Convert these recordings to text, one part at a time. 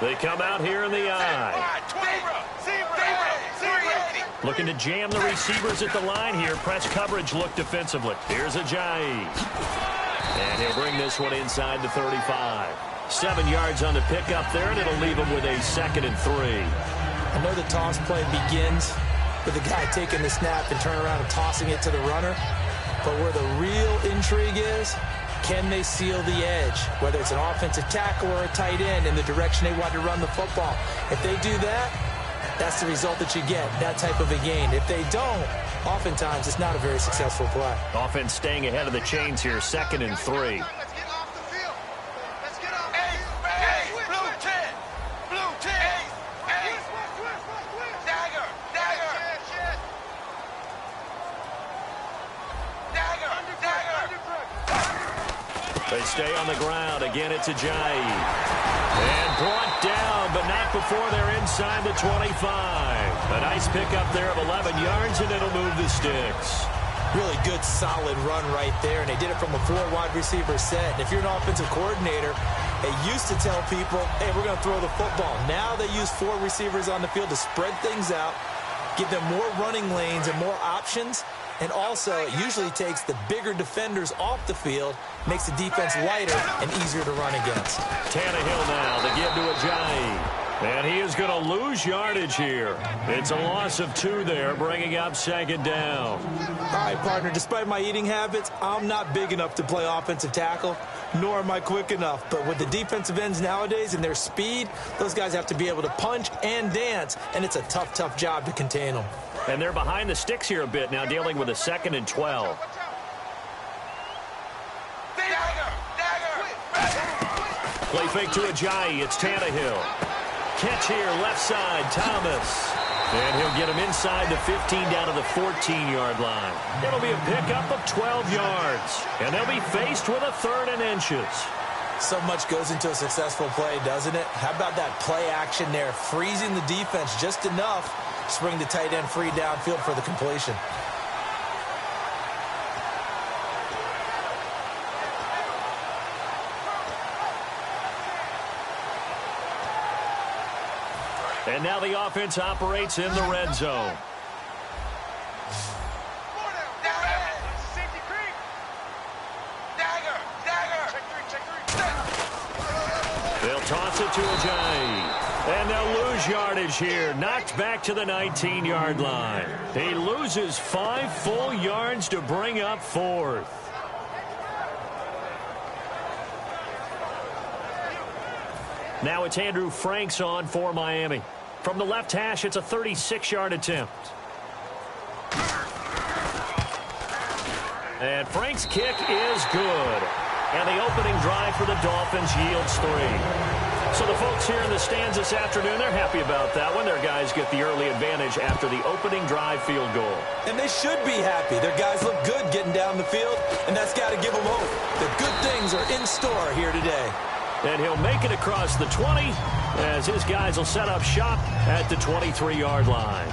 They come out here in the eye. Looking to jam the receivers at the line here. Press coverage look defensively. Here's Ajayi. And he'll bring this one inside the 35. 7 yards on the pickup there, and it'll leave him with a 2nd and 3. I know the toss play begins with the guy taking the snap and turning around and tossing it to the runner. But where the real intrigue is, can they seal the edge? Whether it's an offensive tackle or a tight end in the direction they want to run the football. If they do that, that's the result that you get, that type of a gain. If they don't, oftentimes it's not a very successful play. Offense staying ahead of the chains here, 2nd and 3. They stay on the ground. Again, it's Ajayi. And brought down, but not before they're inside the 25. A nice pickup there of 11 yards, and it'll move the sticks. Really good, solid run right there, and they did it from a 4-wide receiver set. And if you're an offensive coordinator, they used to tell people, hey, we're going to throw the football. Now they use 4 receivers on the field to spread things out, give them more running lanes and more options. And also, it usually takes the bigger defenders off the field, makes the defense lighter and easier to run against. Tannehill now, the give to Ajayi. And he is going to lose yardage here. It's a loss of 2 there, bringing up 2nd down. All right, partner, despite my eating habits, I'm not big enough to play offensive tackle, nor am I quick enough. But with the defensive ends nowadays and their speed, those guys have to be able to punch and dance, and it's a tough, tough job to contain them. And they're behind the sticks here a bit now, dealing with a 2nd and 12. Play fake to Ajayi. It's Tannehill. Catch here, left side, Thomas. And he'll get him inside the 15 down to the 14-yard line. It'll be a pickup of 12 yards. And they'll be faced with a 3rd and inches. So much goes into a successful play, doesn't it? How about that play action there, freezing the defense just enough to bring the tight end free downfield for the completion. And now the offense operates in the red zone. They'll toss it to Ajayi. And they'll lose yardage here. Knocked back to the 19-yard line. He loses 5 full yards to bring up 4th. Now it's Andrew Franks on for Miami. From the left hash, it's a 36-yard attempt. And Franks' kick is good. And the opening drive for the Dolphins yields 3. So the folks here in the stands this afternoon, they're happy about that one. Their guys get the early advantage after the opening drive field goal. And they should be happy. Their guys look good getting down the field, and that's got to give them hope that good things are in store here today. And he'll make it across the 20 as his guys will set up shop at the 23-yard line.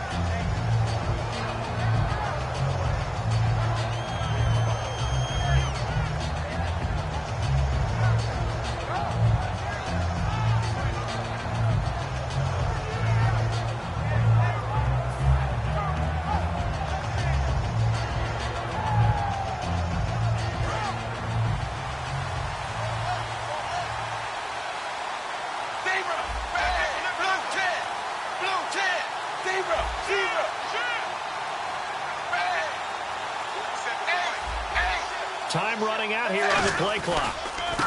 Time running out here on the play clock.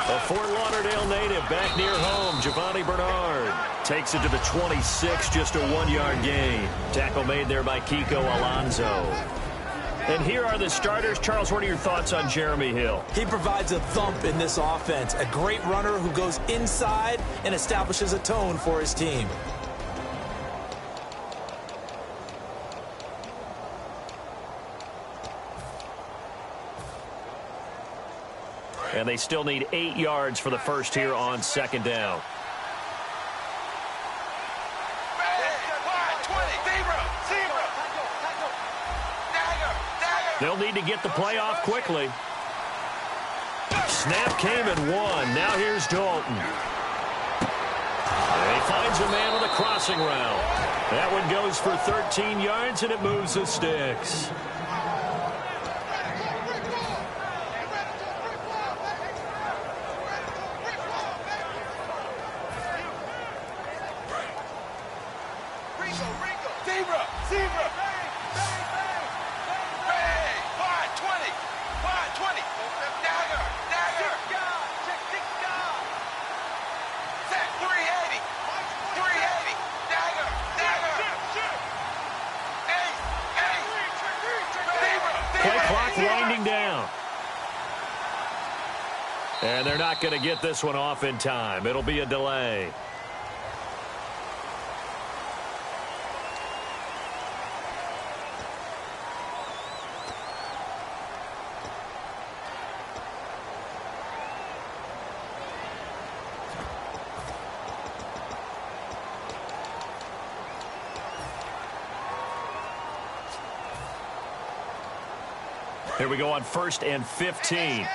A Fort Lauderdale native back near home, Giovanni Bernard. Takes it to the 26, just a 1-yard gain. Tackle made there by Kiko Alonso. And here are the starters. Charles, what are your thoughts on Jeremy Hill? He provides a thump in this offense. A great runner who goes inside and establishes a tone for his team. And they still need 8 yards for the first here on 2nd down. They'll need to get the play off quickly. Snap came and won. Now here's Dalton. And he finds a man on the crossing route. That one goes for 13 yards, and it moves the sticks. Play clock winding down. And they're not going to get this one off in time. It'll be a delay. Here we go on 1st and 15.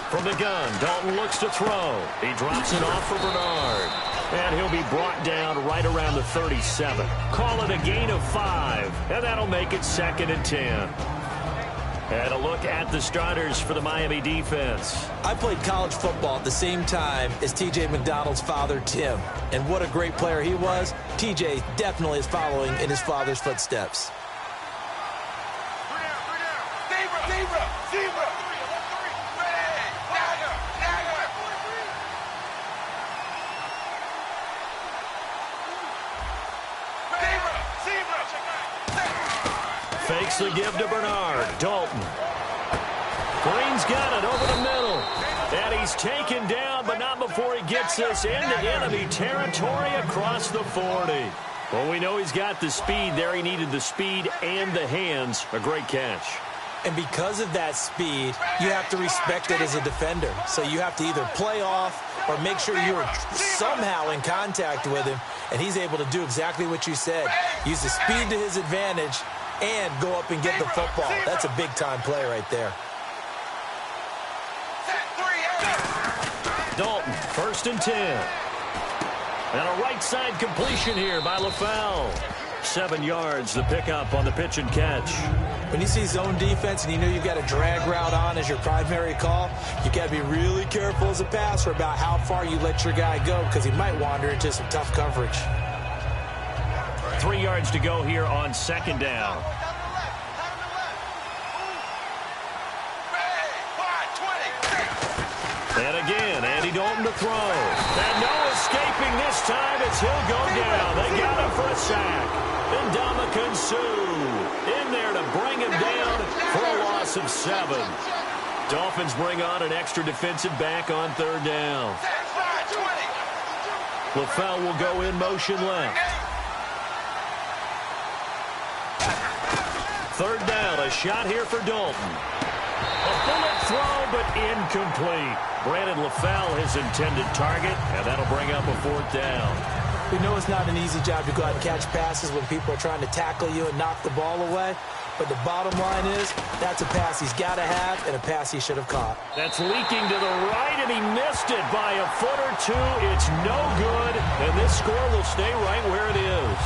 From the gun, Dalton looks to throw. He drops it off for Bernard. And he'll be brought down right around the 37. Call it a gain of 5. And that'll make it 2nd and 10. And a look at the starters for the Miami defense. I played college football at the same time as T.J. McDonald's father, Tim. And what a great player he was. T.J. definitely is following in his father's footsteps. Fakes the give to Bernard. Dalton. Green's got it over the middle. And he's taken down, but not before he gets this into enemy territory across the 40. Well, we know he's got the speed there. He needed the speed and the hands. A great catch. And because of that speed, you have to respect it as a defender. So you have to either play off or make sure you're somehow in contact with him. And he's able to do exactly what you said. Use the speed to his advantage and go up and get the football. That's a big-time play right there. Dalton, 1st and 10. And a right-side completion here by LaFell. 7 yards, the pickup on the pitch and catch. When you see zone defense and you know you've got a drag route on as your primary call, you got to be really careful as a passer about how far you let your guy go because he might wander into some tough coverage. 3 yards to go here on 2nd down. And again, Andy Dalton to throw. And no escaping this time as he'll go down. They got him for a sack. And Ndamukong Suh in there to bring him down for a loss of 7. Dolphins bring on an extra defensive back on 3rd down. LaFell will go in motion left. 3rd down, a shot here for Dalton. A bullet throw, but incomplete. Brandon LaFell, his intended target, and that'll bring up a 4th down. We know it's not an easy job to go out and catch passes when people are trying to tackle you and knock the ball away. But the bottom line is, that's a pass he's got to have and a pass he should have caught. That's leaking to the right, and he missed it by a foot or two. It's no good, and this score will stay right where it is.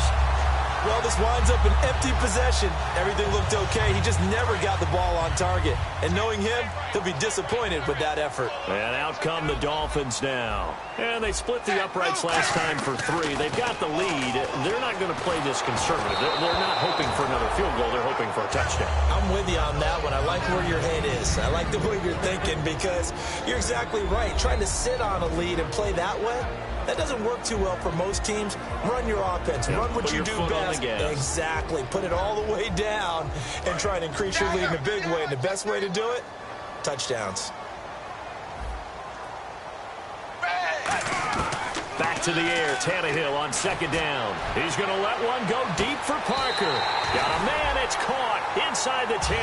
Well, this winds up an empty possession. Everything looked okay. He just never got the ball on target. And knowing him, he'll be disappointed with that effort. And out come the Dolphins now. And they split the uprights last time for 3. They've got the lead. They're not going to play this conservative. They're not hoping for another field goal. They're hoping for a touchdown. I'm with you on that one. I like where your head is. I like the way you're thinking because you're exactly right. Trying to sit on a lead and play that way, that doesn't work too well for most teams. Run your offense. Run what you do best. Exactly. Put it all the way down and try and increase your lead in a big way. And the best way to do it, touchdowns. Back to the air. Tannehill on 2nd down. He's going to let one go deep for Parker. Got a man. It's caught inside the 10.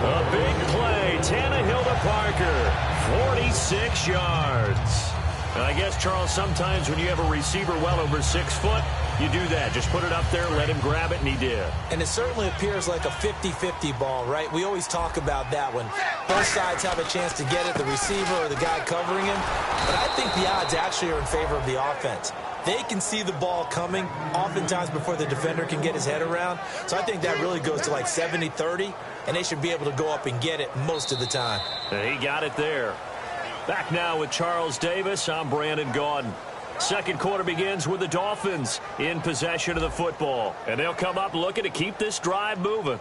A big play. Tannehill to Parker. 46 yards. And I guess, Charles, sometimes when you have a receiver well over 6 foot, you do that. Just put it up there, let him grab it, and he did. And it certainly appears like a 50-50 ball, right? We always talk about that when both sides have a chance to get it, the receiver or the guy covering him. But I think the odds actually are in favor of the offense. They can see the ball coming oftentimes before the defender can get his head around. So I think that really goes to like 70-30, and they should be able to go up and get it most of the time. And he got it there. Back now with Charles Davis, I'm Brandon Gaudin. Second quarter begins with the Dolphins in possession of the football. And they'll come up looking to keep this drive moving.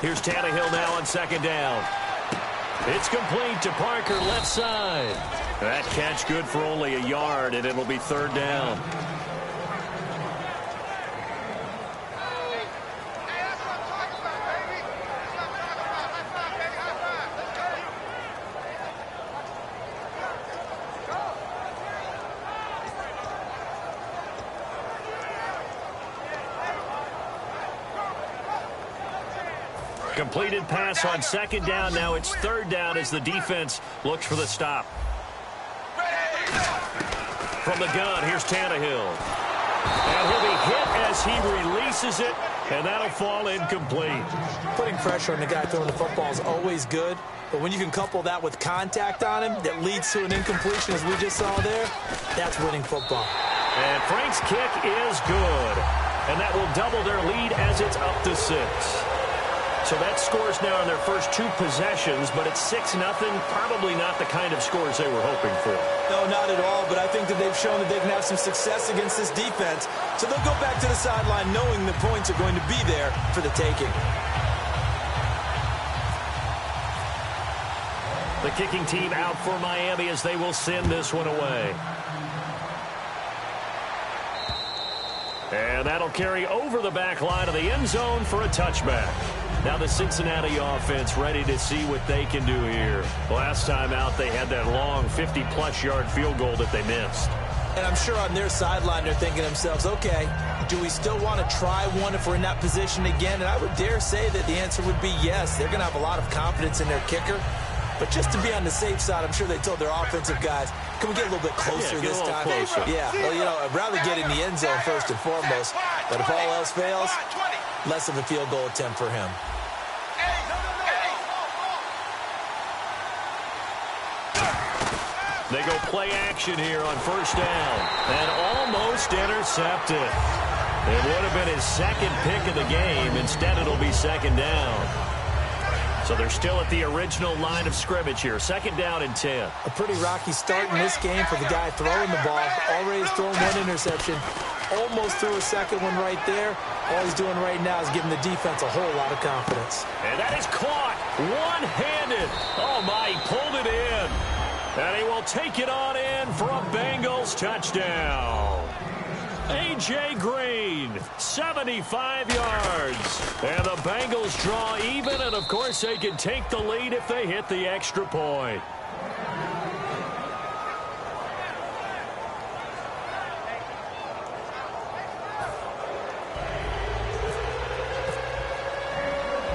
Here's Tannehill now on second down. It's complete to Parker, left side. That catch good for only a yard, and it'll be third down. Completed pass on second down. Now it's third down as the defense looks for the stop. From the gun, here's Tannehill. And he'll be hit as he releases it, and that'll fall incomplete. Putting pressure on the guy throwing the football is always good, but when you can couple that with contact on him that leads to an incompletion, as we just saw there, that's winning football. And Frank's kick is good, and that will double their lead as it's up to 6. So that scores now in their first 2 possessions, but it's 6-0. Probably not the kind of scores they were hoping for. No, not at all, but I think that they've shown that they can have some success against this defense. So they'll go back to the sideline knowing the points are going to be there for the taking. The kicking team out for Miami as they will send this one away. And that'll carry over the back line of the end zone for a touchback. Now the Cincinnati offense ready to see what they can do here. Last time out, they had that long 50-plus yard field goal that they missed. And I'm sure on their sideline they're thinking to themselves, okay, do we still want to try one if we're in that position again? And I would dare say that the answer would be yes. They're going to have a lot of confidence in their kicker. But just to be on the safe side, I'm sure they told their offensive guys, can we get a little bit closer this time? Closer. Yeah, well, you know, I'd rather get in the end zone first and foremost. But if all else fails, less of a field goal attempt for him. They go play action here on first down. And almost intercepted. It would have been his second pick of the game. Instead, it'll be second down. So they're still at the original line of scrimmage here. Second down and 10. A pretty rocky start in this game for the guy throwing the ball. Already has thrown one interception. Almost threw a second one right there. All he's doing right now is giving the defense a whole lot of confidence. And that is caught one-handed. Oh, my, he pulled it in. And he will take it on in for a Bengals touchdown. A.J. Green, 75 yards. And the Bengals draw even, and, of course, they can take the lead if they hit the extra point.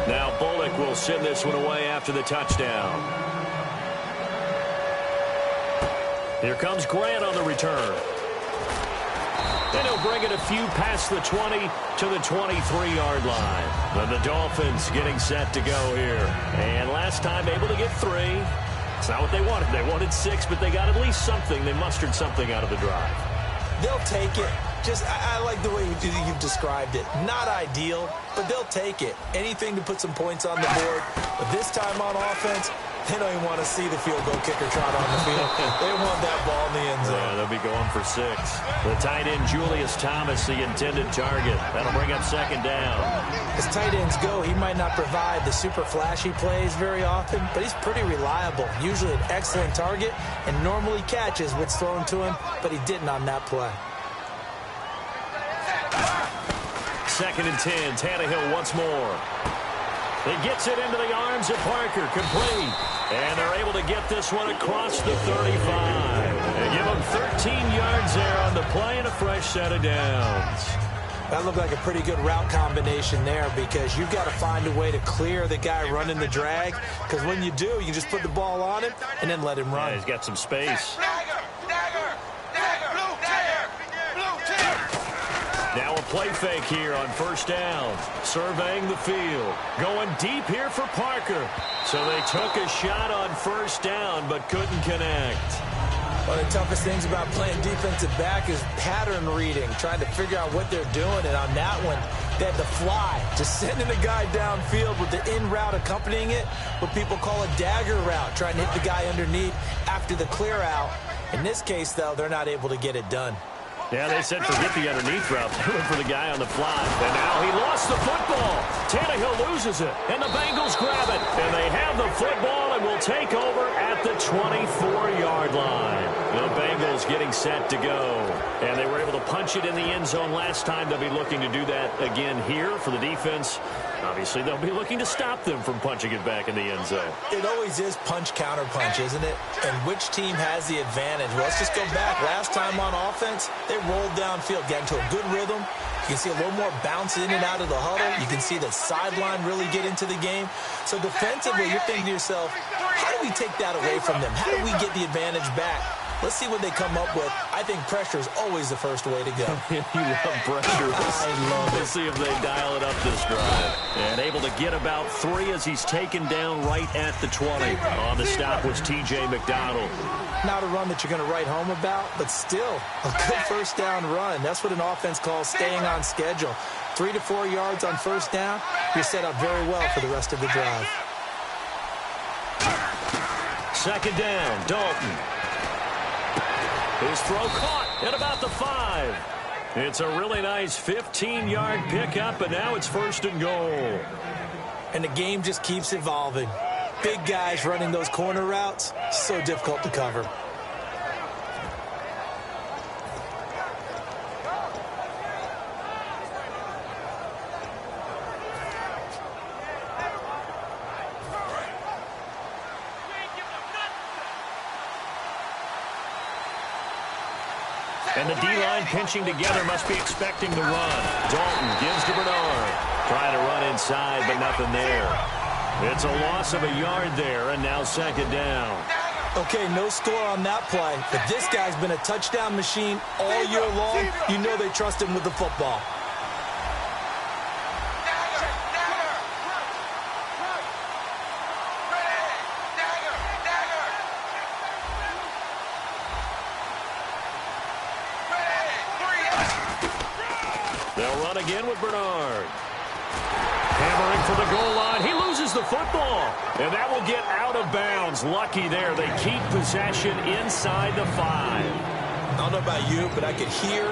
Now Bullock will send this one away after the touchdown. Here comes Grant on the return. And he'll bring it a few past the 20 to the 23-yard line. And the Dolphins getting set to go here. And last time able to get 3. It's not what they wanted. They wanted 6, but they got at least something. They mustered something out of the drive. They'll take it. Just, I like the way you've described it. Not ideal, but they'll take it. Anything to put some points on the board. But this time on offense, they don't even want to see the field goal kicker trot on the field. They want that ball in the end zone. Yeah, the be going for 6. The tight end, Julius Thomas, the intended target. That'll bring up second down. As tight ends go, he might not provide the super flashy plays very often, but he's pretty reliable. Usually an excellent target and normally catches what's thrown to him, but he didn't on that play. 2nd and 10. Tannehill once more. He gets it into the arms of Parker. Complete. And they're able to get this one across the 35. They give him 13 yards there on the play and a fresh set of downs. That looked like a pretty good route combination there because you've got to find a way to clear the guy running the drag, because when you do, you can just put the ball on him and then let him run. Yeah, he's got some space. Now a play fake here on first down. Surveying the field. Going deep here for Parker. So they took a shot on first down but couldn't connect. One of the toughest things about playing defensive back is pattern reading, trying to figure out what they're doing. And on that one, they had to fly, just sending the guy downfield with the in route accompanying it, what people call a dagger route, trying to hit the guy underneath after the clear out. In this case, though, they're not able to get it done. Yeah, they said forget the underneath route. They went for the guy on the fly. And now he lost the football. Tannehill loses it. And the Bengals grab it. And they have the football and will take over at the 24-yard line. The Bengals getting set to go. And they were able to punch it in the end zone last time. They'll be looking to do that again here for the defense. Obviously, they'll be looking to stop them from punching it back in the end zone. It always is punch-counter-punch, isn't it? And which team has the advantage? Well, let's just go back. Last time on offense, they rolled downfield, got into a good rhythm. You can see a little more bounce in and out of the huddle. You can see the sideline really get into the game. So defensively, you're thinking to yourself, how do we take that away from them? How do we get the advantage back? Let's see what they come up with. I think pressure is always the first way to go. You love pressure. I love it. Let's see if they dial it up this drive. And able to get about 3 as he's taken down right at the 20. On the stop was T.J. McDonald. Not a run that you're going to write home about, but still a good first down run. That's what an offense calls staying on schedule. 3 to 4 yards on first down, you're set up very well for the rest of the drive. 2nd down, Dalton. His throw caught at about the 5. It's a really nice 15-yard pickup, and now it's 1st and goal. And the game just keeps evolving. Big guys running those corner routes, so difficult to cover. And the D-line pinching together, must be expecting the run. Dalton gives to Bernard. Trying to run inside, but nothing there. It's a loss of a yard there, and now 2nd down. Okay, no score on that play, but this guy's been a touchdown machine all year long. You know they trust him with the football. They'll run again with Bernard. Hammering for the goal line. He loses the football. And that will get out of bounds. Lucky there. They keep possession inside the 5. I don't know about you, but I could hear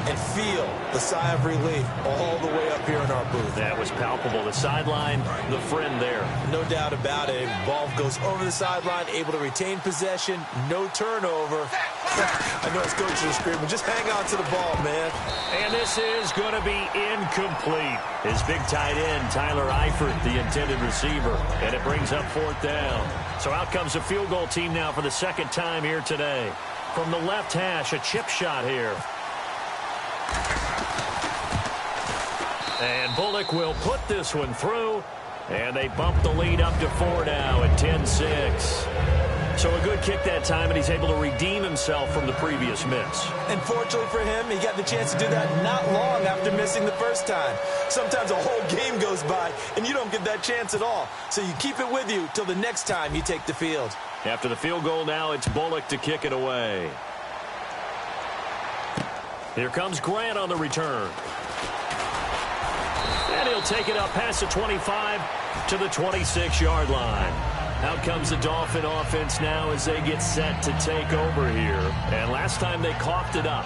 and feel the sigh of relief all the way up here in our booth. That was palpable. The sideline, the friend there. No doubt about it. Ball goes over the sideline, able to retain possession, no turnover. I know his coaches are screaming, just hang on to the ball, man. And this is going to be incomplete. His big tight end, Tyler Eifert, the intended receiver. And it brings up 4th down. So out comes a field goal team now for the 2nd time here today. From the left hash, a chip shot here. And Bullock will put this one through. And they bump the lead up to 4 now at 10-6. So a good kick that time, and he's able to redeem himself from the previous miss. And fortunately for him, he got the chance to do that not long after missing the first time. Sometimes a whole game goes by, and you don't get that chance at all. So you keep it with you till the next time you take the field. After the field goal now, it's Bullock to kick it away. Here comes Grant on the return. And he'll take it up past the 25 to the 26-yard line. Out comes the Dolphin offense now as they get set to take over here. And Last time they coughed it up,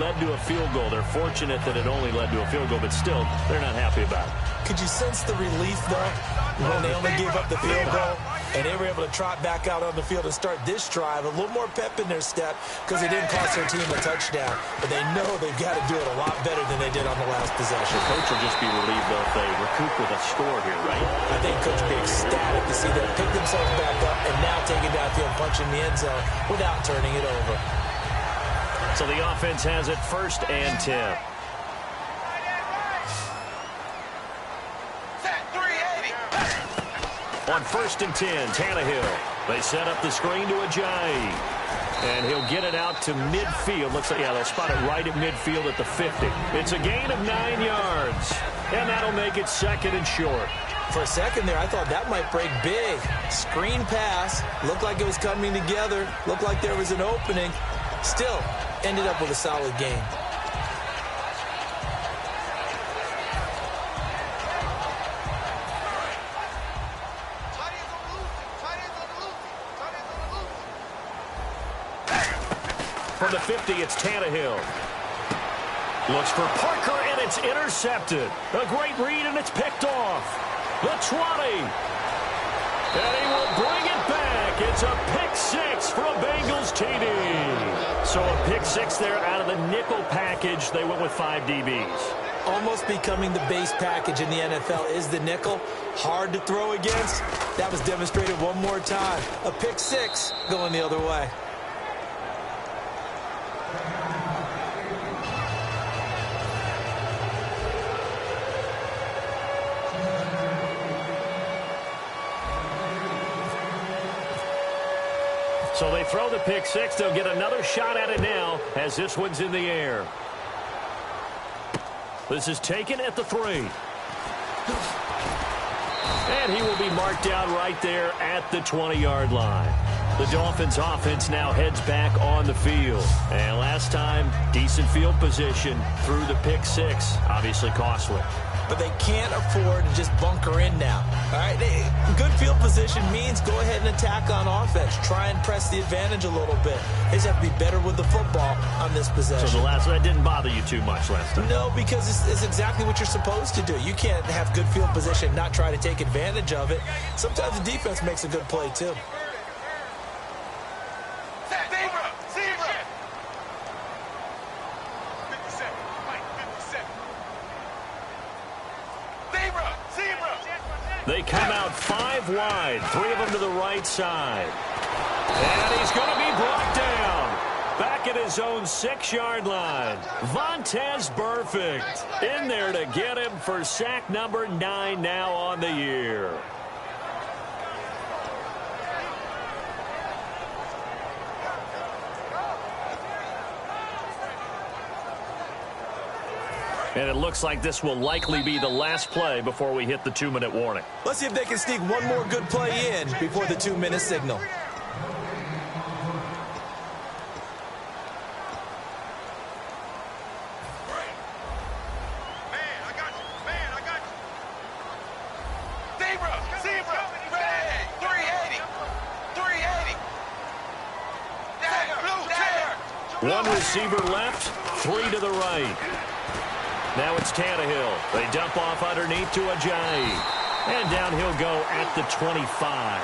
led to a field goal. They're fortunate that it only led to a field goal, but still, they're not happy about it. Could you sense the relief, though, when they only gave up the field goal and they were able to trot back out on the field and start this drive? A little more pep in their step because they didn't cost their team a touchdown. But they know they've got to do it a lot better than they did on the last possession. The coach will just be relieved, though, if they recoup with a score here, right? I think Coach will be ecstatic to see them pick themselves back up and now take it downfield and punch in the end zone without turning it over. So the offense has it 1st and 10. On 1st and 10, Tannehill. They set up the screen to Ajayi. And he'll get it out to midfield. Looks like, yeah, they'll spot it right at midfield at the 50. It's a gain of 9 yards. And that'll make it 2nd and short. For a second there, I thought that might break big. Screen pass. Looked like it was coming together. Looked like there was an opening. Still, ended up with a solid game. From the 50, it's Tannehill. Looks for Parker, and it's intercepted. A great read, and it's picked off. The 20. And he will bring it back. It's a pick 6 for a Bengals TD. So a pick 6 there out of the nickel package. They went with 5 DBs. Almost becoming the base package in the NFL is the nickel. Hard to throw against. That was demonstrated one more time. A pick 6 going the other way. So they throw the pick 6. They'll get another shot at it now as this one's in the air. This is taken at the 3. And he will be marked down right there at the 20-yard line. The Dolphins offense now heads back on the field. And last time, decent field position through the pick 6. Obviously costly. But they can't afford to just bunker in now. All right, good field position means go ahead and attack on offense. Try and press the advantage a little bit. They just have to be better with the football on this possession. So that didn't bother you too much last time? No, because it's exactly what you're supposed to do. You can't have good field position and not try to take advantage of it. Sometimes the defense makes a good play, too. They come out 5 wide, 3 of them to the right side. And he's going to be brought down. Back at his own 6-yard line. Vontaze Burfict in there to get him for sack number 9 now on the year. And it looks like this will likely be the last play before we hit the 2-minute warning. Let's see if they can sneak one more good play in before the 2-minute signal. One receiver left, 3 to the right. Now it's Tannehill. They dump off underneath to Ajayi. And down he'll go at the 25.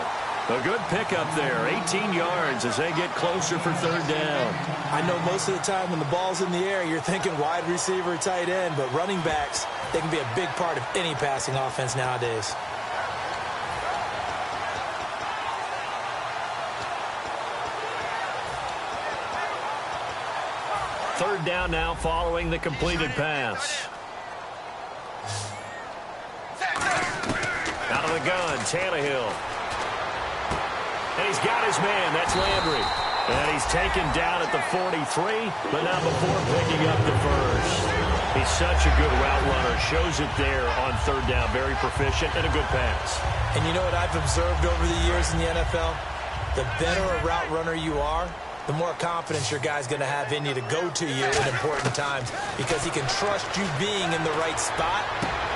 A good pickup there, 18 yards as they get closer for 3rd down. I know most of the time when the ball's in the air, you're thinking wide receiver, tight end, but running backs, they can be a big part of any passing offense nowadays. Third down now following the completed pass. Out of the gun, Tannehill. And he's got his man. That's Landry. And he's taken down at the 43, but not before picking up the first. He's such a good route runner. Shows it there on 3rd down. Very proficient and a good pass. And you know what I've observed over the years in the NFL? The better a route runner you are, the more confidence your guy's going to have in you to go to you in important times because he can trust you being in the right spot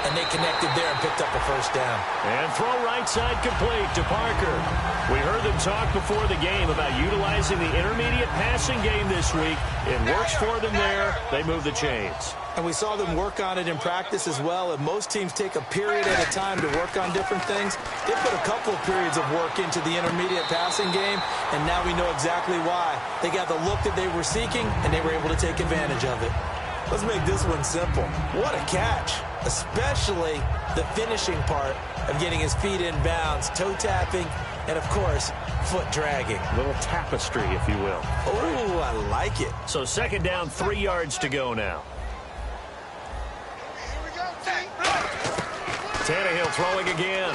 and they connected there and picked up a first down. And throw right side complete to Parker. We heard them talk before the game about utilizing the intermediate passing game this week. It works for them there. They move the chains. And we saw them work on it in practice as well. And most teams take a period at a time to work on different things. They put a couple of periods of work into the intermediate passing game, and now we know exactly why. They got the look that they were seeking, and they were able to take advantage of it. Let's make this one simple. What a catch, especially the finishing part of getting his feet in bounds, toe tapping, and, of course, foot dragging. A little tapestry, if you will. Oh, I like it. So second down, 3 yards to go now. Tannehill throwing again.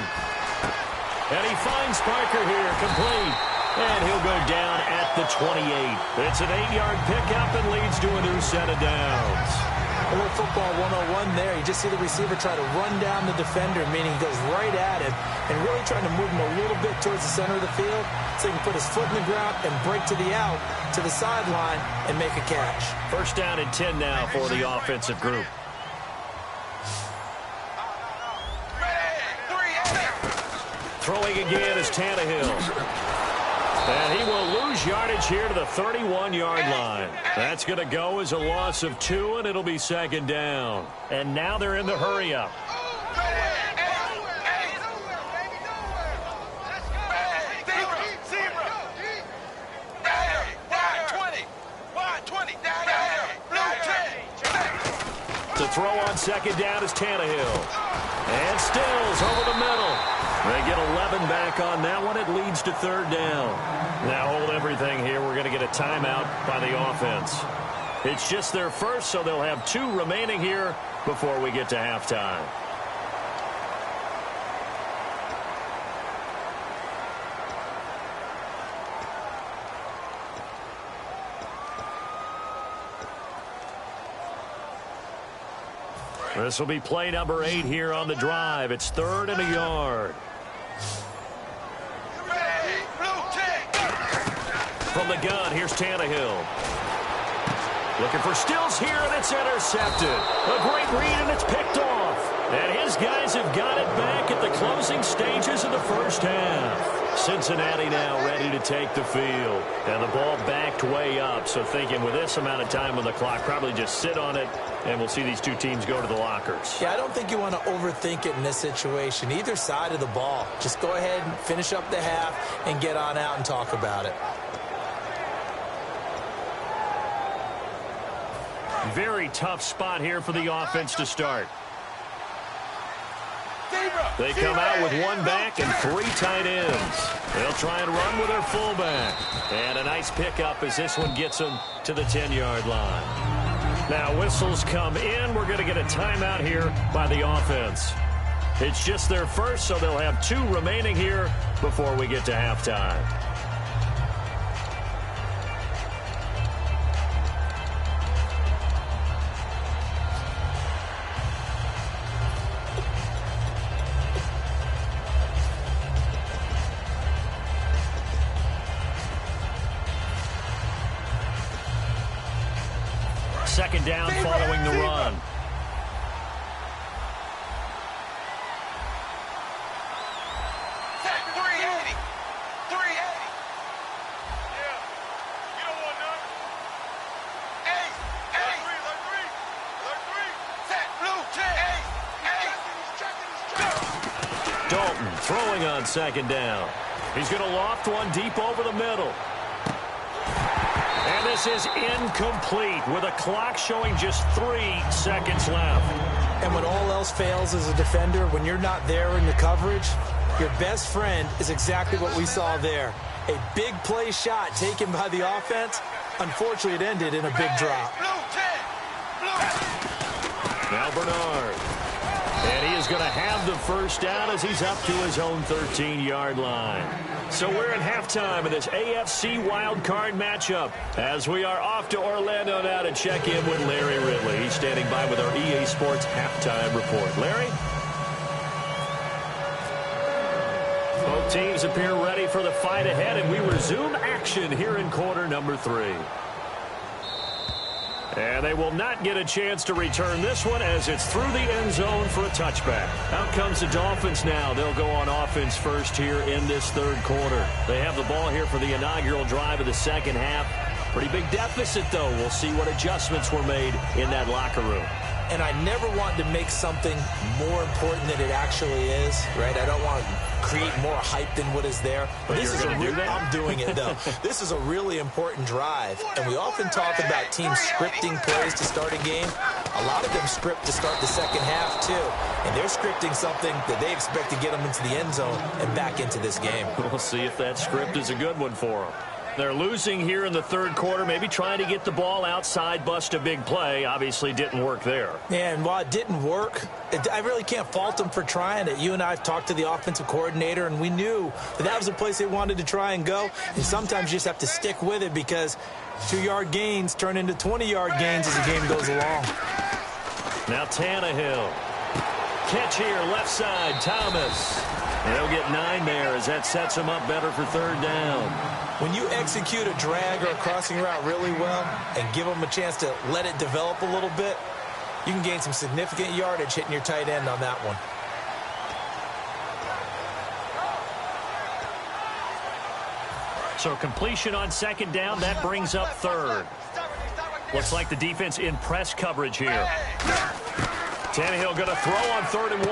And he finds Parker here, complete. And he'll go down at the 28. It's an 8-yard pickup and leads to a new set of downs. A little football 101 there. You just see the receiver try to run down the defender, meaning he goes right at him and really trying to move him a little bit towards the center of the field so he can put his foot in the ground and break to the out, to the sideline, and make a catch. First down and 10 now for the offensive group. Throwing again is Tannehill. And he will lose yardage here to the 31-yard line. That's going to go as a loss of 2, and it'll be second down. And now they're in the hurry-up. To throw on second down is Tannehill. And Stills over the middle. They get 11 back on that one. It leads to third down. Now hold everything here. We're going to get a timeout by the offense. It's just their first, so they'll have 2 remaining here before we get to halftime. This will be play number 8 here on the drive. It's 3rd and a yard. From the gun, here's Tannehill. Looking for Stills here, and it's intercepted. A great read, and it's picked off. And his guys have got it back at the closing stages of the first half. Cincinnati now ready to take the field. And the ball backed way up, so thinking with this amount of time on the clock, probably just sit on it, and we'll see these two teams go to the lockers. Yeah, I don't think you want to overthink it in this situation. Either side of the ball. Just go ahead and finish up the half and get on out and talk about it. Very tough spot here for the offense to start. They come out with 1 back and 3 tight ends. They'll try and run with their fullback. And a nice pickup as this one gets them to the 10-yard line. Now whistles come in. We're going to get a timeout here by the offense. It's just their first, so they'll have 2 remaining here before we get to halftime. Second down following the run. Dalton throwing on second down. He's going to loft one deep over the middle. And this is incomplete with a clock showing just 3 seconds left. And when all else fails as a defender, when you're not there in the coverage, your best friend is exactly what we saw there. A big play shot taken by the offense. Unfortunately, it ended in a big drop. Now Bernard. And he is going to have the first down as he's up to his own 13-yard line. So we're at halftime of this AFC wildcard matchup as we are off to Orlando now to check in with Larry Ridley. He's standing by with our EA Sports halftime report. Larry? Both teams appear ready for the fight ahead, and we resume action here in quarter number 3. And they will not get a chance to return this one as it's through the end zone for a touchback. Out comes the Dolphins now. They'll go on offense first here in this third quarter. They have the ball here for the inaugural drive of the second half. Pretty big deficit, though. We'll see what adjustments were made in that locker room. And I never want to make something more important than it actually is, right? I don't want to create more hype than what is there. But this is I'm doing it, though. This is a really important drive. And we often talk about teams scripting plays to start a game. A lot of them script to start the second half, too. And they're scripting something that they expect to get them into the end zone and back into this game. We'll see if that script is a good one for them. They're losing here in the third quarter, maybe trying to get the ball outside, bust a big play. Obviously didn't work there. Yeah, and while it didn't work, I really can't fault them for trying it. You and I have talked to the offensive coordinator, and we knew that was the place they wanted to try and go. And sometimes you just have to stick with it because 2-yard gains turn into 20-yard gains as the game goes along. Now Tannehill. Catch here, left side, Thomas. And he'll get 9 there as that sets him up better for third down. When you execute a drag or a crossing route really well and give them a chance to let it develop a little bit, you can gain some significant yardage hitting your tight end on that one. So completion on second down, that brings up third. Looks like the defense in press coverage here. Tannehill going to throw on 3rd and 1.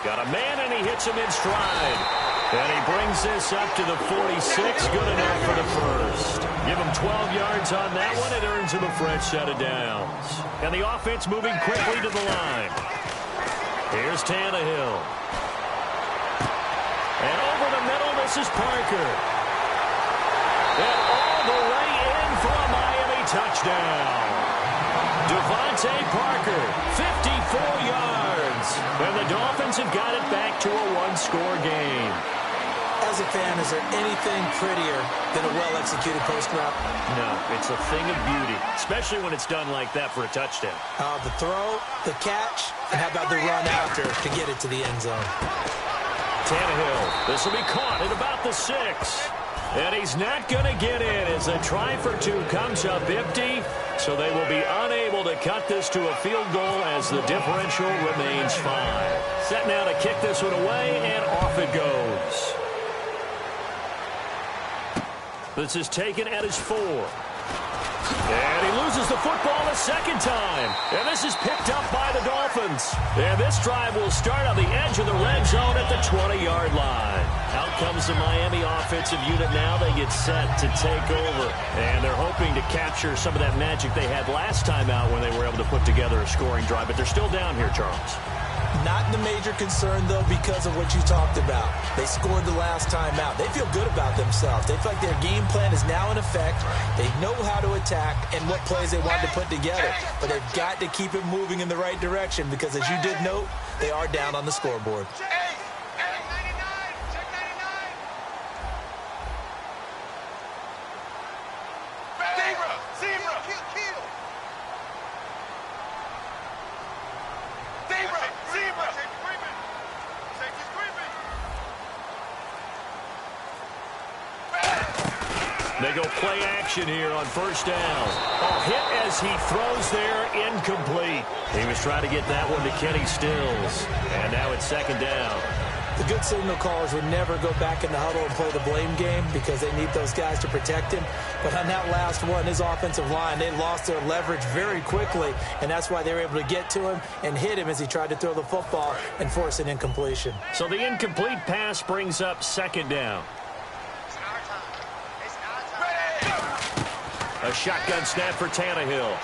Got a man, and he hits him in stride. And he brings this up to the 46. Good enough for the first. Give him 12 yards on that one. It earns him a fresh set of downs. And the offense moving quickly to the line. Here's Tannehill. And over the middle, this is Parker. And all the way in for a Miami touchdown. Devontae Parker, 54 yards. And the Dolphins have got it back to a one-score game. As a fan, is there anything prettier than a well-executed post route? No, it's a thing of beauty, especially when it's done like that for a touchdown. The throw, the catch, and how about the run after to get it to the end zone? Tannehill, this will be caught at about the 6. And he's not going to get in as a try for 2 comes up empty. So they will be unable to cut this to a field goal as the differential remains 5. Set now to kick this one away, and off it goes. This is taken at his 4. And he loses the football a second time. And this is picked up by the Dolphins. And this drive will start on the edge of the red zone at the 20-yard line. Out comes the Miami offensive unit now. They get set to take over. And they're hoping to capture some of that magic they had last time out when they were able to put together a scoring drive. But they're still down here, Charles. Not the major concern, though, because of what you talked about. They scored the last time out. They feel good about themselves. They feel like their game plan is now in effect. They know how to attack and what plays they want to put together. But they've got to keep it moving in the right direction because, as you did note, they are down on the scoreboard. They go play action here on first down. A hit as he throws there, incomplete. He was trying to get that one to Kenny Stills. And now it's second down. The good signal callers would never go back in the huddle and play the blame game because they need those guys to protect him. But on that last one, his offensive line, they lost their leverage very quickly, and that's why they were able to get to him and hit him as he tried to throw the football and force an incompletion. So the incomplete pass brings up second down. A shotgun snap for Tannehill.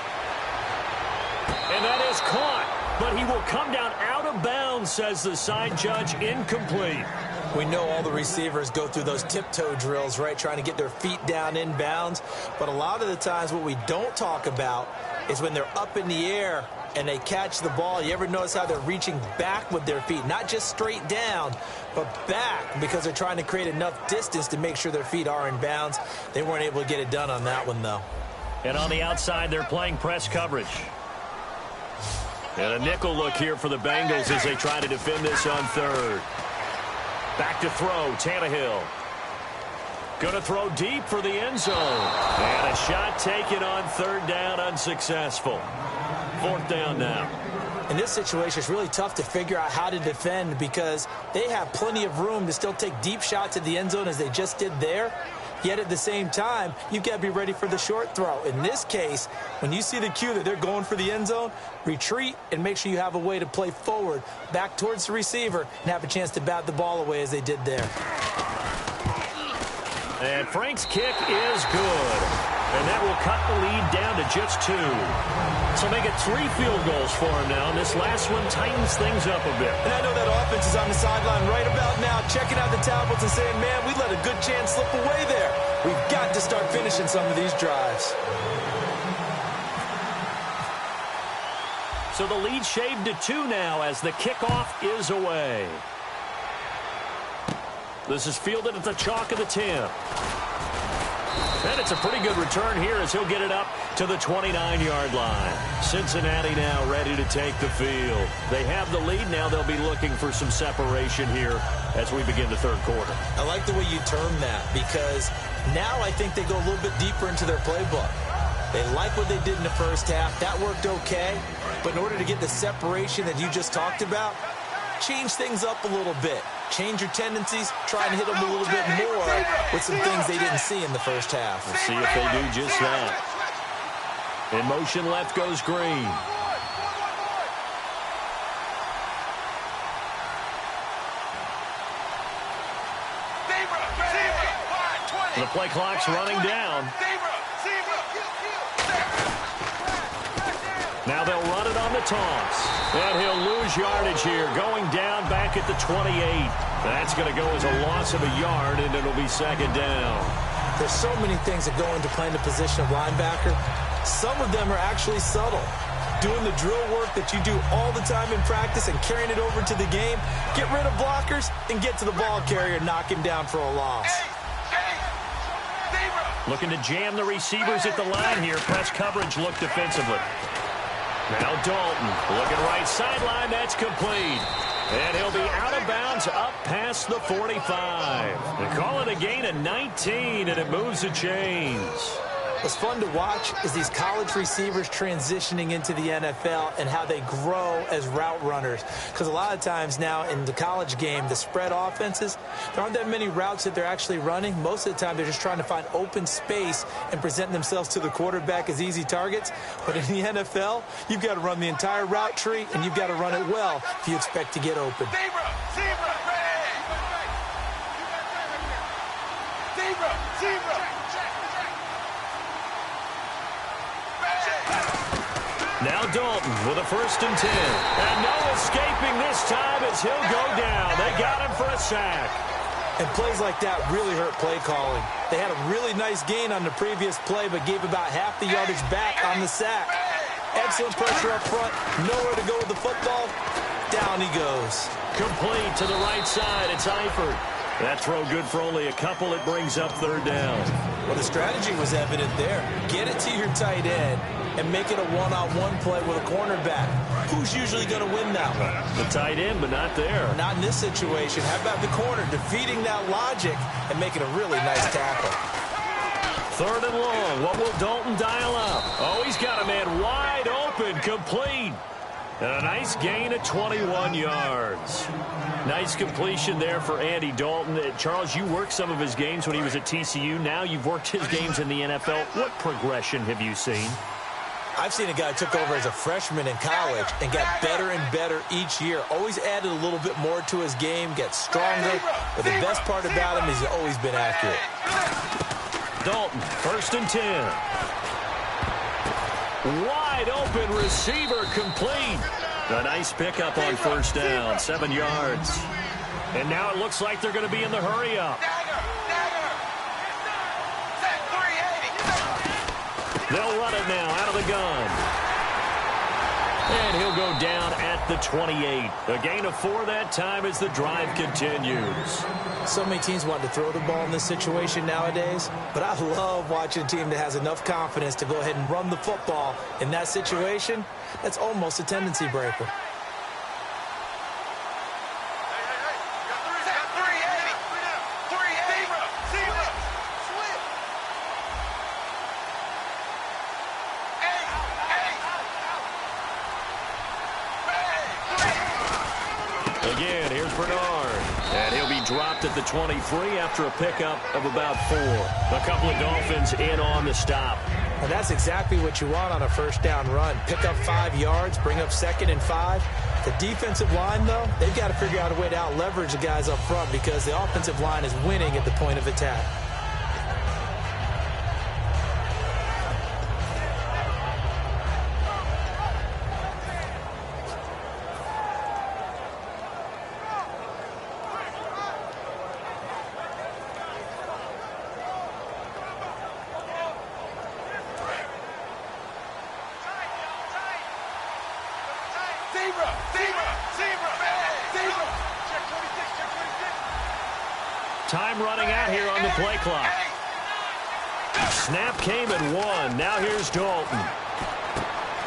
And that is caught. But he will come down out of bounds, says the side judge. Incomplete. We know all the receivers go through those tiptoe drills, right, trying to get their feet down in bounds. But a lot of the times what we don't talk about is when they're up in the air and they catch the ball. You ever notice how they're reaching back with their feet? Not just straight down, but back because they're trying to create enough distance to make sure their feet are in bounds. They weren't able to get it done on that one, though. And on the outside, they're playing press coverage. And a nickel look here for the Bengals as they try to defend this on third. Back to throw, Tannehill. Going to throw deep for the end zone. And a shot taken on third down, unsuccessful. Fourth down now. In this situation, it's really tough to figure out how to defend because they have plenty of room to still take deep shots at the end zone as they just did there. Yet at the same time, you've got to be ready for the short throw. In this case, when you see the cue that they're going for the end zone, retreat and make sure you have a way to play forward, back towards the receiver, and have a chance to bat the ball away as they did there. And Frank's kick is good. And that will cut the lead down to just 2. So make it 3 field goals for him now. And this last one tightens things up a bit. And I know that offense is on the sideline right about now, checking out the tablets and saying, man, we let a good chance slip away there. We've got to start finishing some of these drives. So the lead shaved to 2 now as the kickoff is away. This is fielded at the chalk of the 10. And it's a pretty good return here as he'll get it up to the 29-yard line. Cincinnati now ready to take the field. They have the lead now. They'll be looking for some separation here as we begin the third quarter. I like the way you term that because now I think they go a little bit deeper into their playbook. They like what they did in the first half. That worked okay. But in order to get the separation that you just talked about, change things up a little bit. Change your tendencies, try and hit them a little bit more with some things they didn't see in the first half. We'll see if they do just that. In motion left goes Green. The play clock's running down. Now they'll run it on the toss. And he'll lose yardage here, going down back at the 28. That's going to go as a loss of a yard, and it'll be second down. There's so many things that go into playing the position of linebacker. Some of them are actually subtle. Doing the drill work that you do all the time in practice and carrying it over to the game. Get rid of blockers and get to the ball carrier and knock him down for a loss. Looking to jam the receivers at the line here. Press coverage look defensively. Now Dalton, looking right sideline, that's complete. And he'll be out of bounds up past the 45. They call it a gain of 19, and it moves the chains. What's fun to watch is these college receivers transitioning into the NFL and how they grow as route runners. Because a lot of times now in the college game, the spread offenses, there aren't that many routes that they're actually running. Most of the time, they're just trying to find open space and present themselves to the quarterback as easy targets. But in the NFL, you've got to run the entire route tree, and you've got to run it well if you expect to get open. Now Dalton with a 1st and 10. And no escaping this time as he'll go down. They got him for a sack. And plays like that really hurt play calling. They had a really nice gain on the previous play, but gave about half the yardage back on the sack. Excellent pressure up front. Nowhere to go with the football. Down he goes. Complete to the right side. It's Eifert. That throw good for only a couple. It brings up third down. Well, the strategy was evident there. Get it to your tight end and make it a one-on-one play with a cornerback. Who's usually going to win that one? The tight end, but not there. Not in this situation. How about the corner defeating that logic and making a really nice tackle? Third and long. What will Dalton dial up? Oh, he's got a man wide open, complete. And a nice gain of 21 yards. Nice completion there for Andy Dalton. Charles, you worked some of his games when he was at TCU. Now you've worked his games in the NFL. What progression have you seen? I've seen a guy took over as a freshman in college and got better and better each year. Always added a little bit more to his game, gets stronger. But the best part about him is he's always been accurate. Dalton, 1st and 10. Wide open receiver, complete. A nice pickup on 1st down, 7 yards. And now it looks like they're going to be in the hurry up. They'll run it now out of the gun. And he'll go down at the 28. A gain of 4 that time as the drive continues. So many teams want to throw the ball in this situation nowadays, but I love watching a team that has enough confidence to go ahead and run the football. In that situation, that's almost a tendency breaker. Bernard. And he'll be dropped at the 23 after a pickup of about 4. A couple of Dolphins in on the stop. And that's exactly what you want on a first down run. Pick up 5 yards, bring up 2nd and 5. The defensive line, though, they've got to figure out a way to out-leverage the guys up front because the offensive line is winning at the point of attack. Time running out here on the play clock. Snap came at 1. Now here's Dalton.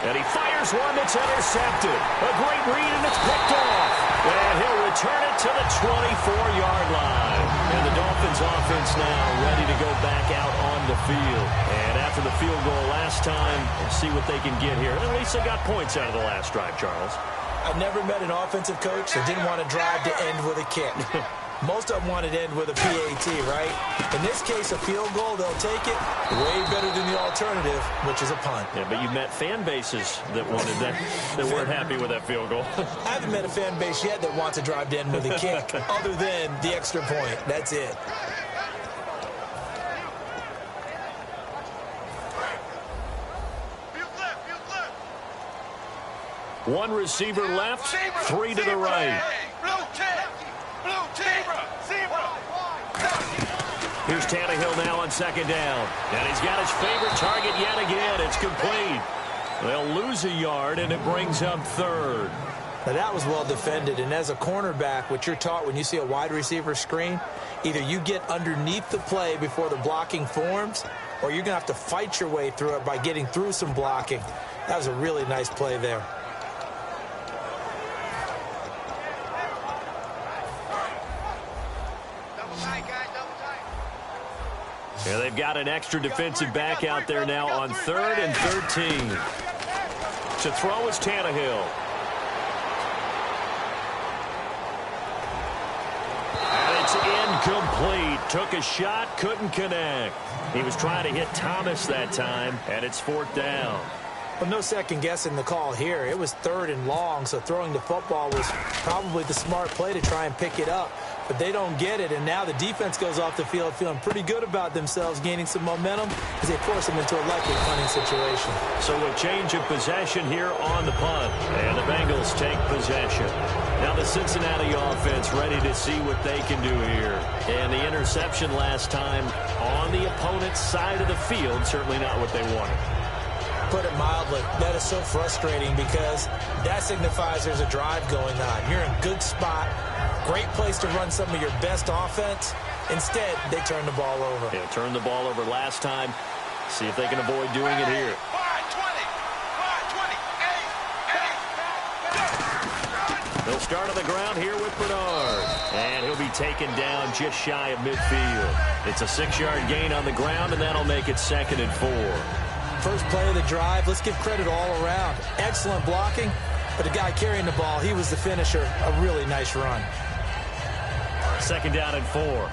And he fires one that's intercepted. A great read, and it's picked off. And he'll return it to the 24-yard line. And the Dolphins offense now ready to go back out on the field. And after the field goal last time, we'll see what they can get here. At least they got points out of the last drive, Charles. I've never met an offensive coach that didn't want to drive to end with a kick. Most of them want it to end with a PAT, right? In this case, a field goal, they'll take it. Way better than the alternative, which is a punt. Yeah, but you've met fan bases that wanted that weren't happy with that field goal. I haven't met a fan base yet that wants to drive to end with a kick, other than the extra point. That's it. One receiver left, 3 to the right. Here's Tannehill now on 2nd down. And he's got his favorite target yet again. It's complete. They'll lose a yard, and it brings up 3rd. Now, that was well defended. And as a cornerback, what you're taught when you see a wide receiver screen, either you get underneath the play before the blocking forms, or you're going to have to fight your way through it by getting through some blocking. That was a really nice play there. Yeah, they've got an extra defensive back out there now on 3rd and 13. To throw is Tannehill. And it's incomplete. Took a shot, couldn't connect. He was trying to hit Thomas that time, and it's 4th down. Well, no second guessing the call here. It was 3rd and long, so throwing the football was probably the smart play to try and pick it up. But they don't get it, and now the defense goes off the field feeling pretty good about themselves, gaining some momentum as they force them into a likely punting situation. So a change of possession here on the punt, and the Bengals take possession. Now the Cincinnati offense ready to see what they can do here. And the interception last time on the opponent's side of the field, certainly not what they wanted. Put it mildly, that is so frustrating because that signifies there's a drive going on. You're in a good spot, great place to run some of your best offense. Instead, they turn the ball over. Yeah, turned the ball over last time. See if they can avoid doing it here. They'll start on the ground here with Bernard. And he'll be taken down just shy of midfield. It's a 6-yard gain on the ground, and that'll make it 2nd and 4. First play of the drive, let's give credit all around. Excellent blocking, but the guy carrying the ball, he was the finisher. A really nice run. 2nd down and 4.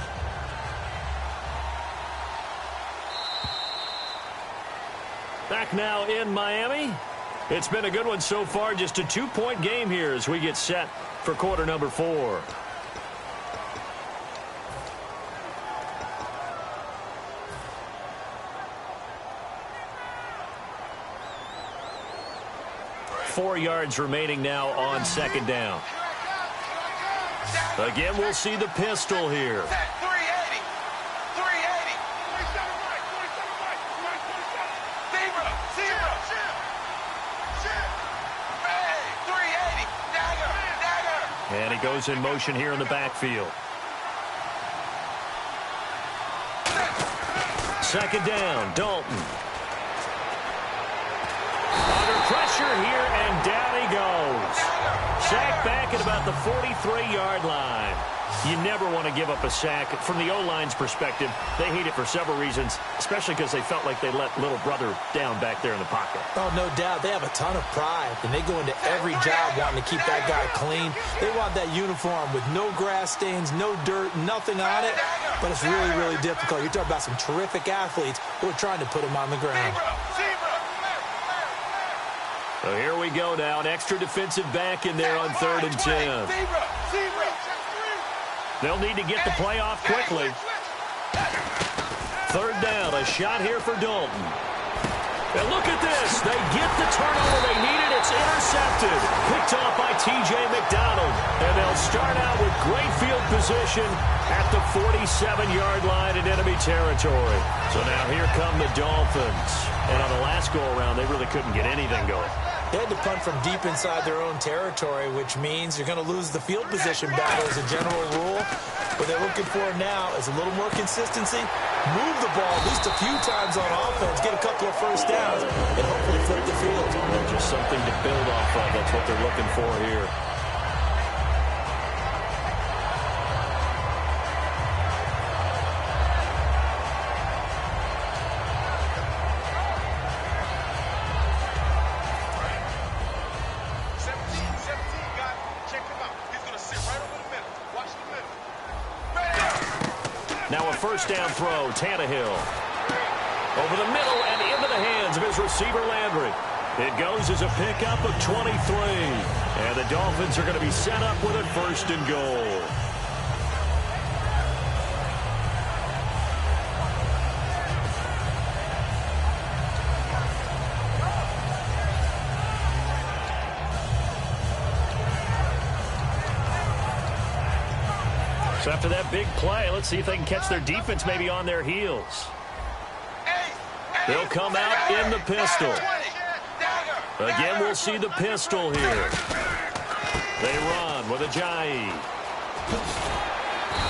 Back now in Miami. It's been a good one so far. Just a 2-point game here as we get set for quarter number 4. Four yards remaining now on 2nd down. Again, we'll see the pistol here. And he goes in motion here in the backfield. 2nd down, Dalton. Under pressure here, and down he goes. Sacked back at about the 43-yard line. You never want to give up a sack. From the O-line's perspective, they hate it for several reasons, especially because they felt like they let little brother down back there in the pocket. Oh, no doubt. They have a ton of pride, and they go into every job wanting to keep that guy clean. They want that uniform with no grass stains, no dirt, nothing on it, but it's really, really difficult. You're talking about some terrific athletes who are trying to put him on the ground. So here we go now. An extra defensive back in there on 3rd and 10. They'll need to get the play off quickly. 3rd down, a shot here for Dalton. And look at this. They get the turnover they needed. It's intercepted. Picked off by T.J. McDonald. And they'll start out with great field position at the 47-yard line in enemy territory. So now here come the Dolphins. And on the last go-around, they really couldn't get anything going. They had to punt from deep inside their own territory, which means you're going to lose the field position battle as a general rule. What they're looking for now is a little more consistency, move the ball at least a few times on offense, get a couple of first downs, and hopefully flip the field. Well, just something to build off of. That's what they're looking for here. Now a first down throw, Tannehill. Over the middle and into the hands of his receiver, Landry. It goes as a pickup of 23. And the Dolphins are going to be set up with a 1st and goal. So after that big play, let's see if they can catch their defense maybe on their heels. They'll come out in the pistol. Again, we'll see the pistol here. They run with Ajayi.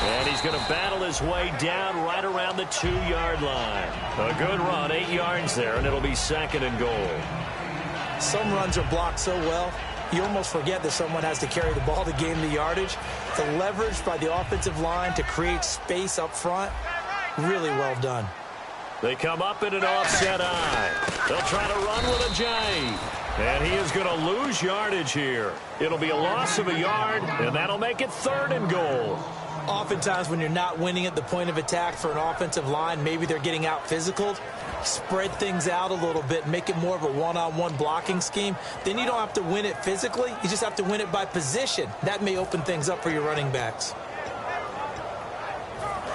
And he's going to battle his way down right around the 2-yard line. A good run, 8 yards there, and it'll be 2nd and goal. Some runs are blocked so well, you almost forget that someone has to carry the ball to gain the yardage. The leverage by the offensive line to create space up front, really well done. They come up in an offset eye. They'll try to run with Ajayi. And he is going to lose yardage here. It'll be a loss of a yard, and that'll make it 3rd and goal. Oftentimes when you're not winning at the point of attack for an offensive line, maybe they're getting out physical. Spread things out a little bit, make it more of a one-on-one blocking scheme. Then you don't have to win it physically. You just have to win it by position. That may open things up for your running backs.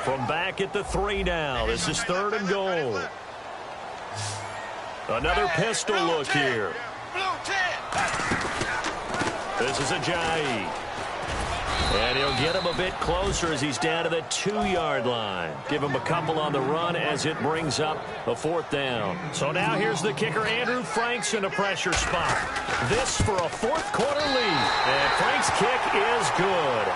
From back at the 3 now, this is 3rd and goal. Another pistol look here. This is Ajayi. And he'll get him a bit closer as he's down to the 2-yard line. Give him a couple on the run as it brings up a 4th down. So now here's the kicker, Andrew Franks, in a pressure spot. This for a 4th quarter lead. And Franks' kick is good.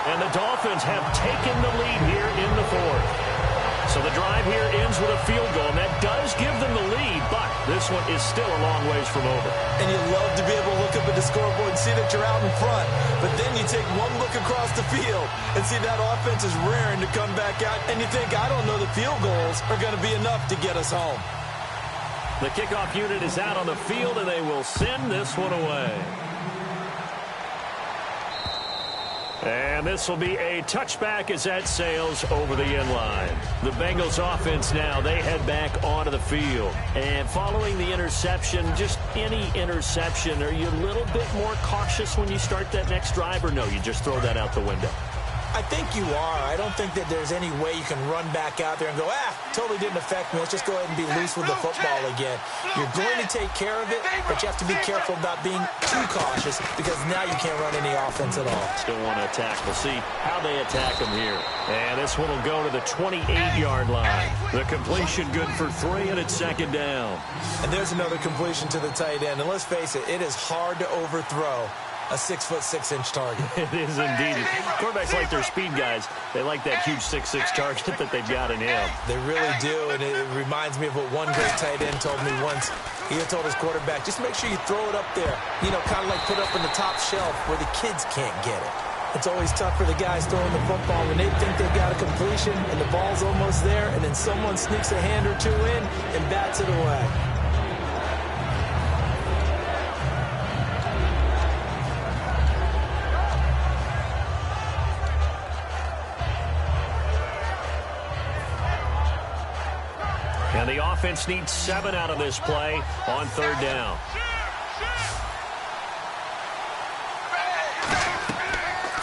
And the Dolphins have taken the lead here in the 4th. So the drive here ends with a field goal, and that does give them the lead, but this one is still a long ways from over. And you love to be able to look up at the scoreboard and see that you're out in front, but then you take one look across the field and see that offense is rearing to come back out, and you think, I don't know, the field goals are going to be enough to get us home. The kickoff unit is out on the field, and they will send this one away. And this will be a touchback as that sails over the end line. The Bengals offense now, they head back onto the field. And following the interception, just any interception, are you a little bit more cautious when you start that next drive, or no, you just throw that out the window? I think you are. I don't think that there's any way you can run back out there and go, totally didn't affect me. Let's just go ahead and be loose with the football again. You're going to take care of it, but you have to be careful about being too cautious because now you can't run any offense at all. Still want to attack. We'll see how they attack them here. And this one will go to the 28-yard line. The completion good for 3, and it's 2nd down. And there's another completion to the tight end. And let's face it, it is hard to overthrow a 6'6" target. It is indeed. Quarterbacks like their speed guys. They like that huge 6'6" target that they've got in him. They really do, and it reminds me of what one great tight end told me once. He had told his quarterback, just make sure you throw it up there. You know, kind of like put it up on the top shelf where the kids can't get it. It's always tough for the guys throwing the football when they think they've got a completion and the ball's almost there, and then someone sneaks a hand or two in and bats it away. And the offense needs 7 out of this play on 3rd down.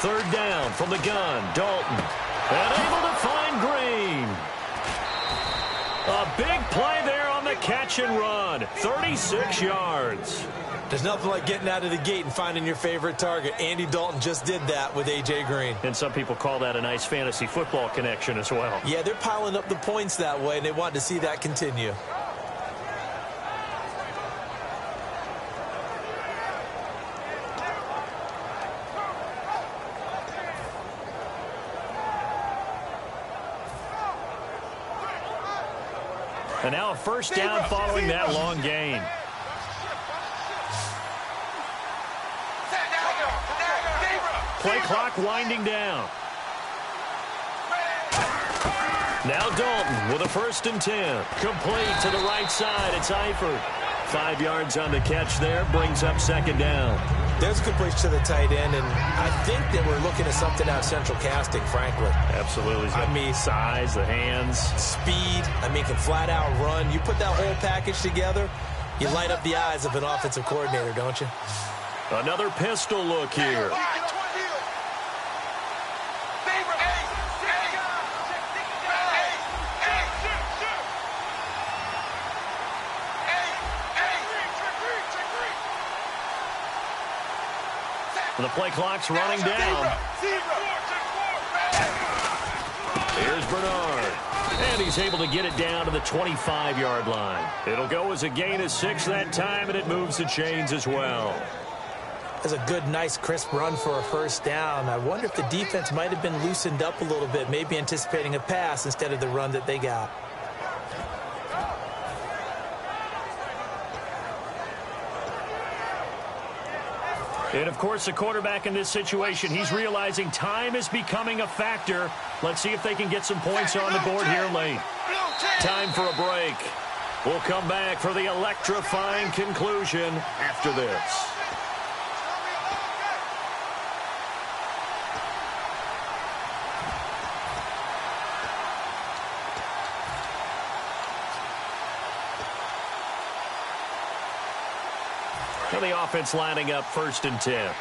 Third down from the gun, Dalton. And able to find Green. A big play there on the catch and run. 36 yards. There's nothing like getting out of the gate and finding your favorite target. Andy Dalton just did that with A.J. Green. And some people call that a nice fantasy football connection as well. Yeah, they're piling up the points that way, and they want to see that continue. And now a first down following that long gain. Play clock winding down. Now Dalton with a 1st and 10. Complete to the right side. It's Eifert. 5 yards on the catch there. Brings up 2nd down. There's a complete to the tight end, and I think that we're looking at something out of central casting, frankly. Absolutely. I mean, size, the hands. Speed. I mean, can flat out run. You put that whole package together, you light up the eyes of an offensive coordinator, don't you? Another pistol look here. The play clock's running down. Here's Bernard. And he's able to get it down to the 25-yard line. It'll go as a gain of 6 that time, and it moves the chains as well. That's a good, nice, crisp run for a 1st down. I wonder if the defense might have been loosened up a little bit, maybe anticipating a pass instead of the run that they got. And, of course, the quarterback in this situation, he's realizing time is becoming a factor. Let's see if they can get some points on the board here late. Time for a break. We'll come back for the electrifying conclusion after this. And the offense lining up 1st and 10.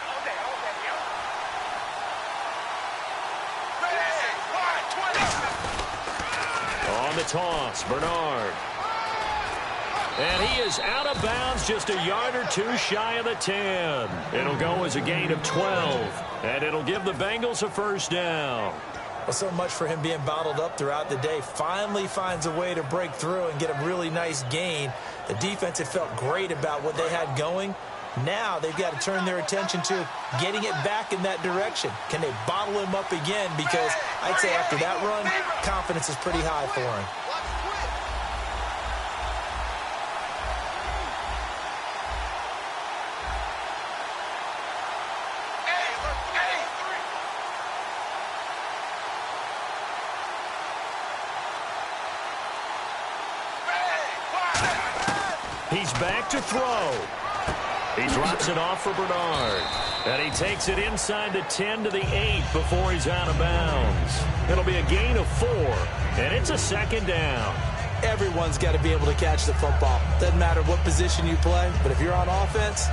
On the toss, Bernard. And he is out of bounds just a yard or two shy of the 10. It'll go as a gain of 12. And it'll give the Bengals a 1st down. Well, so much for him being bottled up throughout the day. Finally finds a way to break through and get a really nice gain. The defense had felt great about what they had going. Now they've got to turn their attention to getting it back in that direction. Can they bottle him up again? Because I'd say after that run, confidence is pretty high for him. He's back to throw. He drops it off for Bernard. And he takes it inside the 10 to the 8 before he's out of bounds. It'll be a gain of 4, and it's a 2nd down. Everyone's got to be able to catch the football. Doesn't matter what position you play, but if you're on offense,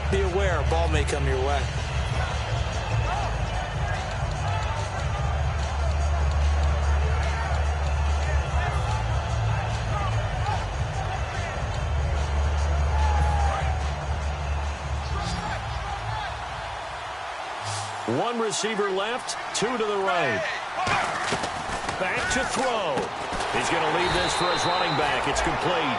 be aware a ball may come your way. One receiver left, 2 to the right. Back to throw. He's going to leave this for his running back. It's complete.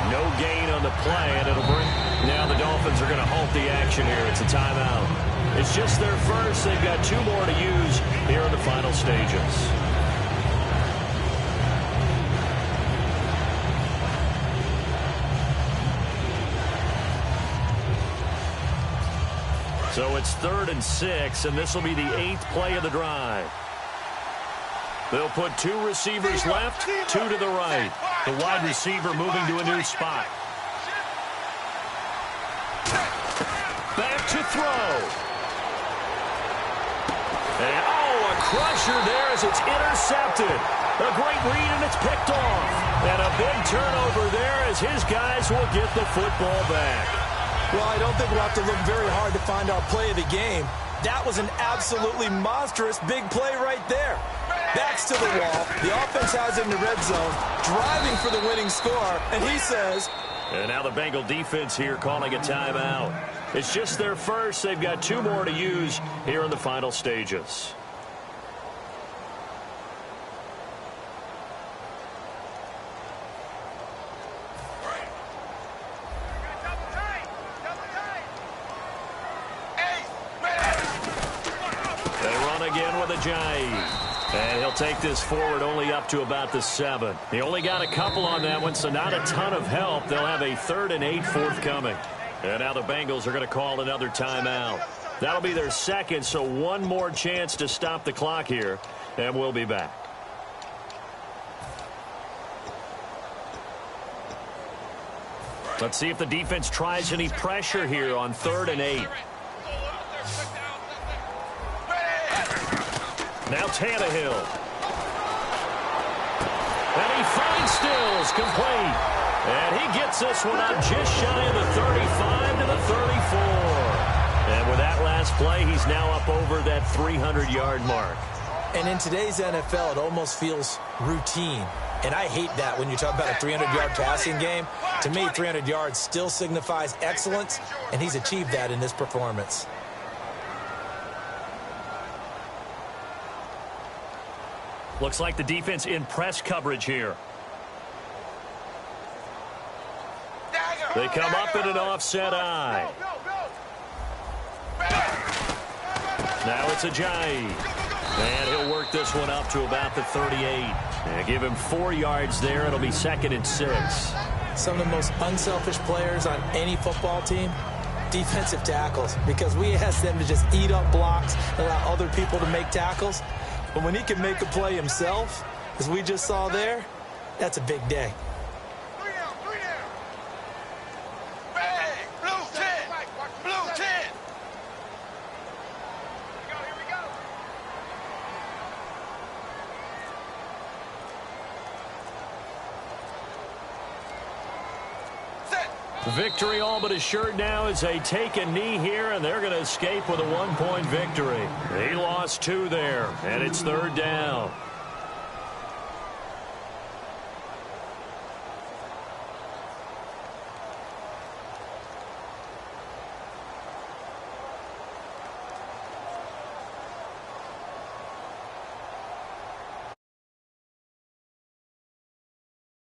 No gain on the play, and it'll bring... Now the Dolphins are going to halt the action here. It's a timeout. It's just their first. They've got 2 more to use here in the final stages. So it's 3rd and 6, and this will be the 8th play of the drive. They'll put 2 receivers left, 2 to the right. The wide receiver moving to a new spot. Back to throw. And, a crusher there as it's intercepted. A great read, and it's picked off. And a big turnover there as his guys will get the football back. Well, I don't think we'll have to look very hard to find our play of the game. That was an absolutely monstrous big play right there. Backs to the wall. The offense has it in the red zone, driving for the winning score, and he says... And now the Bengal defense here calling a timeout. It's just their first. They've got 2 more to use here in the final stages. They run again with a jive. And he'll take this forward only up to about the 7. He only got a couple on that one, so not a ton of help. They'll have a 3rd and 8 forthcoming. And now the Bengals are going to call another timeout. That'll be their second, so one more chance to stop the clock here, and we'll be back. Let's see if the defense tries any pressure here on 3rd and 8. Now Tannehill. And he finds Stills, complete. And he gets this one up just shy of the 35 to the 34. And with that last play, he's now up over that 300-yard mark. And in today's NFL, it almost feels routine. And I hate that when you talk about a 300-yard passing game. To me, 300 yards still signifies excellence, and he's achieved that in this performance. Looks like the defense in press coverage here. They come up in an offset eye. Now it's a jive. And he'll work this one up to about the 38. And give him 4 yards there. It'll be 2nd and 6. Some of the most unselfish players on any football team, defensive tackles, because we ask them to just eat up blocks and allow other people to make tackles. But when he can make a play himself, as we just saw there, that's a big day. Victory all but assured now as they take a knee here, and they're going to escape with a 1-point victory. He lost 2 there, and it's 3rd down.